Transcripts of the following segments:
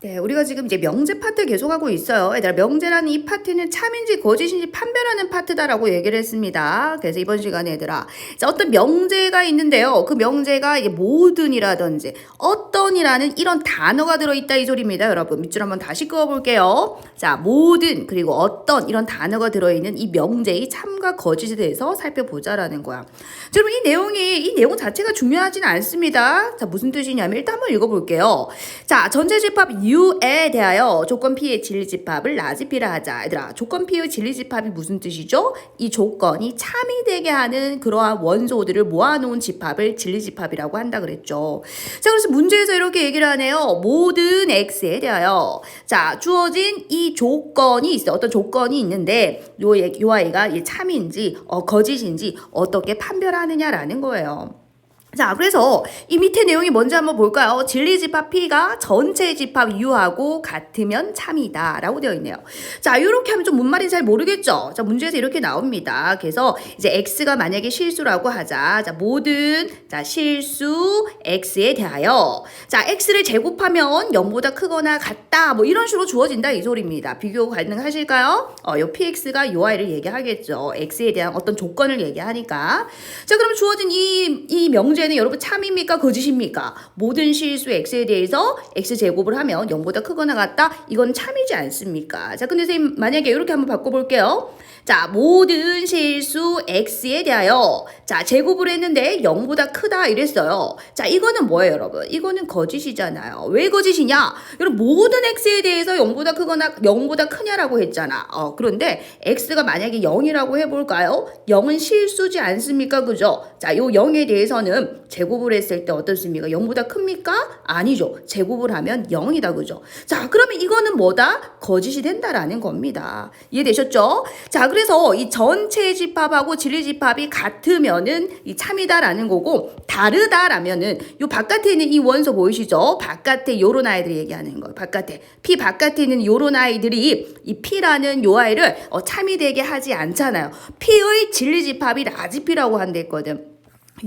네, 우리가 지금 이제 명제 파트 계속하고 있어요. 얘들아, 명제라는 이 파트는 참인지 거짓인지 판별하는 파트다라고 얘기를 했습니다. 그래서 이번 시간에 얘들아, 자, 어떤 명제가 있는데요. 그 명제가 이게 모든이라든지 어떤이라는 이런 단어가 들어있다 이 소리입니다. 여러분, 밑줄 한번 다시 그어볼게요. 자, 모든 그리고 어떤 이런 단어가 들어있는 이 명제의 참과 거짓에 대해서 살펴보자라는 거야. 자, 여러분, 이 내용 자체가 중요하진 않습니다. 자, 무슨 뜻이냐면 일단 한번 읽어볼게요. 자, 전체 집합 U에 대하여 조건 P의 진리집합을 라지피라 하자. 얘들아, 조건 P의 진리집합이 무슨 뜻이죠? 이 조건이 참이 되게 하는 그러한 원소들을 모아놓은 집합을 진리집합이라고 한다 그랬죠. 자, 그래서 문제에서 이렇게 얘기를 하네요. 모든 X에 대하여. 자, 주어진 이 조건이 있어. 어떤 조건이 있는데 요 아이가 참인지 거짓인지 어떻게 판별하느냐라는 거예요. 자, 그래서 이 밑에 내용이 뭔지 한번 볼까요? 진리집합 P가 전체 집합 U하고 같으면 참이다 라고 되어 있네요. 자, 이렇게 하면 좀 뭔 말인지 잘 모르겠죠? 자, 문제에서 이렇게 나옵니다. 그래서 이제 X가 만약에 실수라고 하자. 자, 모든 실수 X에 대하여 자, X를 제곱하면 0보다 크거나 같다 뭐 이런 식으로 주어진다 이 소리입니다. 비교 가능하실까요? 요 PX가 요 I를 얘기하겠죠. X에 대한 어떤 조건을 얘기하니까. 자, 그럼 주어진 이 명제 는 여러분 참입니까? 거짓입니까? 모든 실수 X에 대해서 X제곱을 하면 0보다 크거나 같다? 이건 참이지 않습니까? 자, 근데 선생님 만약에 이렇게 한번 바꿔볼게요. 자, 모든 실수 X에 대하여 자, 제곱을 했는데 0보다 크다 이랬어요. 자, 이거는 뭐예요, 여러분? 이거는 거짓이잖아요. 왜 거짓이냐? 여러분, 모든 X에 대해서 0보다 크거나 0보다 크냐라고 했잖아. 그런데 X가 만약에 0이라고 해볼까요? 0은 실수지 않습니까? 그죠? 자, 요 0에 대해서는 제곱을 했을 때 어떻습니까? 0보다 큽니까? 아니죠. 제곱을 하면 0이다. 그죠? 자, 그러면 이거는 뭐다? 거짓이 된다라는 겁니다. 이해되셨죠? 자, 그래서 이 전체 집합하고 진리집합이 같으면은 이 참이다라는 거고 다르다라면은 요 바깥에 있는 이 원소 보이시죠? 바깥에 요런 아이들 얘기하는 거예요. 바깥에 P 바깥에 있는 요런 아이들이 이 P라는 요 아이를 참이 되게 하지 않잖아요. P의 진리집합이 라지P라고 한댔거든.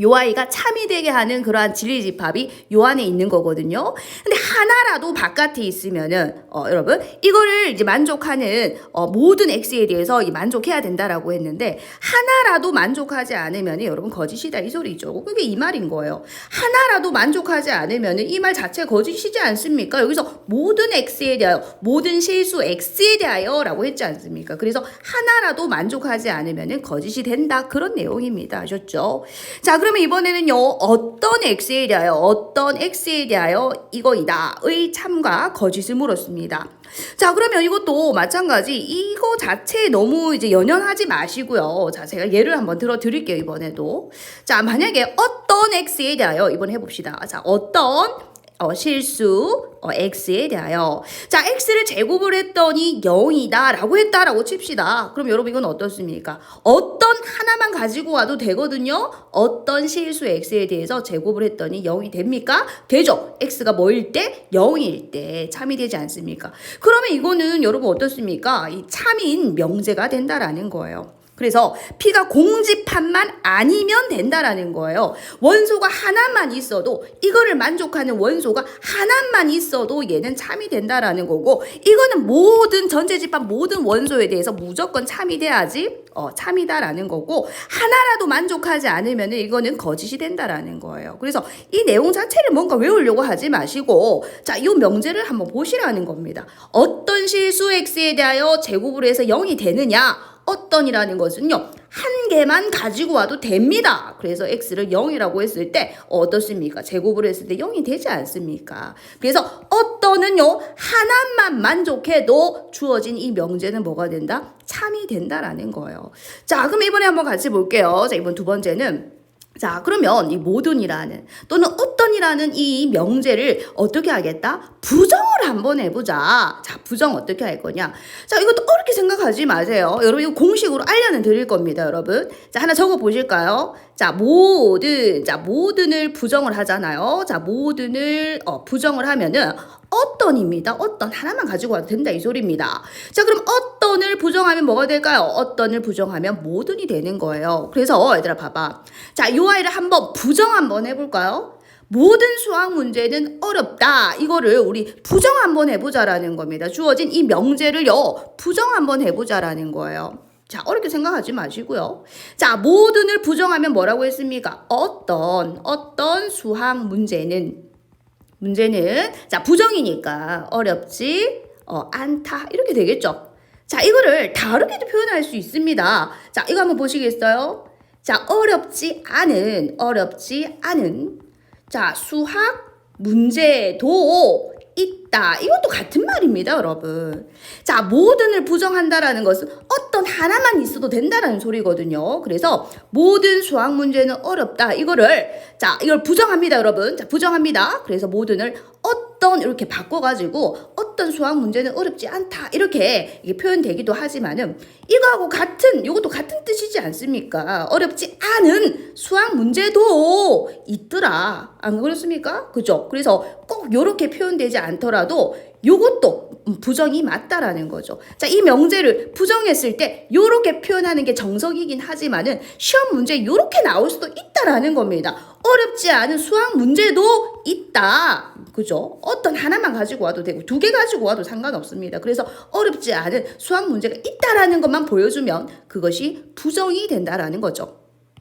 요 아이가 참이 되게 하는 그러한 진리집합이 요 안에 있는 거거든요. 근데 하나라도 바깥에 있으면은 여러분 이거를 이제 만족하는 모든 X에 대해서 만족해야 된다라고 했는데 하나라도 만족하지 않으면 여러분 거짓이다 이 소리죠. 그게 이 말인 거예요. 하나라도 만족하지 않으면 이 말 자체 거짓이지 않습니까? 여기서 모든 X에 대하여 모든 실수 X에 대하여 라고 했지 않습니까? 그래서 하나라도 만족하지 않으면 거짓이 된다 그런 내용입니다. 아셨죠? 자, 그러면 이번에는요, 어떤 X에 대하여 이거이다의 참과 거짓을 물었습니다. 자, 그러면 이것도 마찬가지 이거 자체에 너무 이제 연연하지 마시고요. 자, 제가 예를 한번 들어드릴게요, 이번에도. 자, 만약에 어떤 X에 대하여 이번에 해봅시다. 자, 어떤 실수 X에 대하여 자, X를 제곱을 했더니 0이다 라고 했다라고 칩시다. 그럼 여러분 이건 어떻습니까? 어떤 하나만 가지고 와도 되거든요. 어떤 실수 X에 대해서 제곱을 했더니 0이 됩니까? 되죠. X가 뭐일 때? 0일 때 참이 되지 않습니까? 그러면 이거는 여러분 어떻습니까? 이 참인 명제가 된다라는 거예요. 그래서 P가 공집합만 아니면 된다라는 거예요. 원소가 하나만 있어도 이거를 만족하는 원소가 하나만 있어도 얘는 참이 된다라는 거고 이거는 모든 전체 집합 모든 원소에 대해서 무조건 참이 돼야지 참이다라는 거고 하나라도 만족하지 않으면 이거는 거짓이 된다라는 거예요. 그래서 이 내용 자체를 뭔가 외우려고 하지 마시고 자, 이 명제를 한번 보시라는 겁니다. 어떤 실수 X에 대하여 제곱을 해서 0이 되느냐? 어떤이라는 것은요 한 개만 가지고 와도 됩니다. 그래서 X를 0이라고 했을 때 어떻습니까? 제곱을 했을 때 0이 되지 않습니까? 그래서 어떤은요 하나만 만족해도 주어진 이 명제는 뭐가 된다? 참이 된다라는 거예요. 자, 그럼 이번에 한번 같이 볼게요. 자, 이번 두 번째는 자, 그러면 이 모든이라는 또는 어떤이라는 이 명제를 어떻게 하겠다? 부정을 한번 해보자. 자, 부정 어떻게 할 거냐? 자, 이것도 어렵게 생각하지 마세요. 여러분 이거 공식으로 알려는 드릴 겁니다, 여러분. 자, 하나 적어 보실까요? 자, 모든을 부정을 하잖아요. 자, 모든을 부정을 하면은 어떤입니다. 어떤 하나만 가지고 와도 된다 이 소리입니다. 자, 그럼 어떤을 부정하면 뭐가 될까요? 어떤을 부정하면 모든이 되는 거예요. 그래서 얘들아 봐봐. 자, 요 아이를 한번 부정 한번 해볼까요? 모든 수학 문제는 어렵다. 이거를 우리 부정 한번 해보자라는 겁니다. 주어진 이 명제를요, 부정 한번 해보자라는 거예요. 자, 어렵게 생각하지 마시고요. 자, 모든을 부정하면 뭐라고 했습니까? 어떤 수학 문제는 자, 부정이니까 어렵지 않다. 이렇게 되겠죠. 자, 이거를 다르게도 표현할 수 있습니다. 자, 이거 한번 보시겠어요? 자, 어렵지 않은 자, 수학 문제도 있다. 이것도 같은 말입니다, 여러분. 자, 모든을 부정한다라는 것은 어떤 하나만 있어도 된다라는 소리거든요. 그래서 모든 수학 문제는 어렵다. 이걸 부정합니다, 여러분. 자, 부정합니다. 그래서 모든을 이렇게 바꿔가지고 어떤 수학 문제는 어렵지 않다. 이렇게 이게 표현되기도 하지만은 이것도 같은 뜻이지 않습니까? 어렵지 않은 수학 문제도 있더라. 안 그렇습니까? 그죠? 그래서 꼭 이렇게 표현되지 않더라도 요것도 부정이 맞다라는 거죠. 자, 이 명제를 부정했을 때 요렇게 표현하는 게 정석이긴 하지만은 시험 문제 요렇게 나올 수도 있다라는 겁니다. 어렵지 않은 수학 문제도 있다. 그죠? 어떤 하나만 가지고 와도 되고 2개 가지고 와도 상관없습니다. 그래서 어렵지 않은 수학 문제가 있다라는 것만 보여주면 그것이 부정이 된다라는 거죠.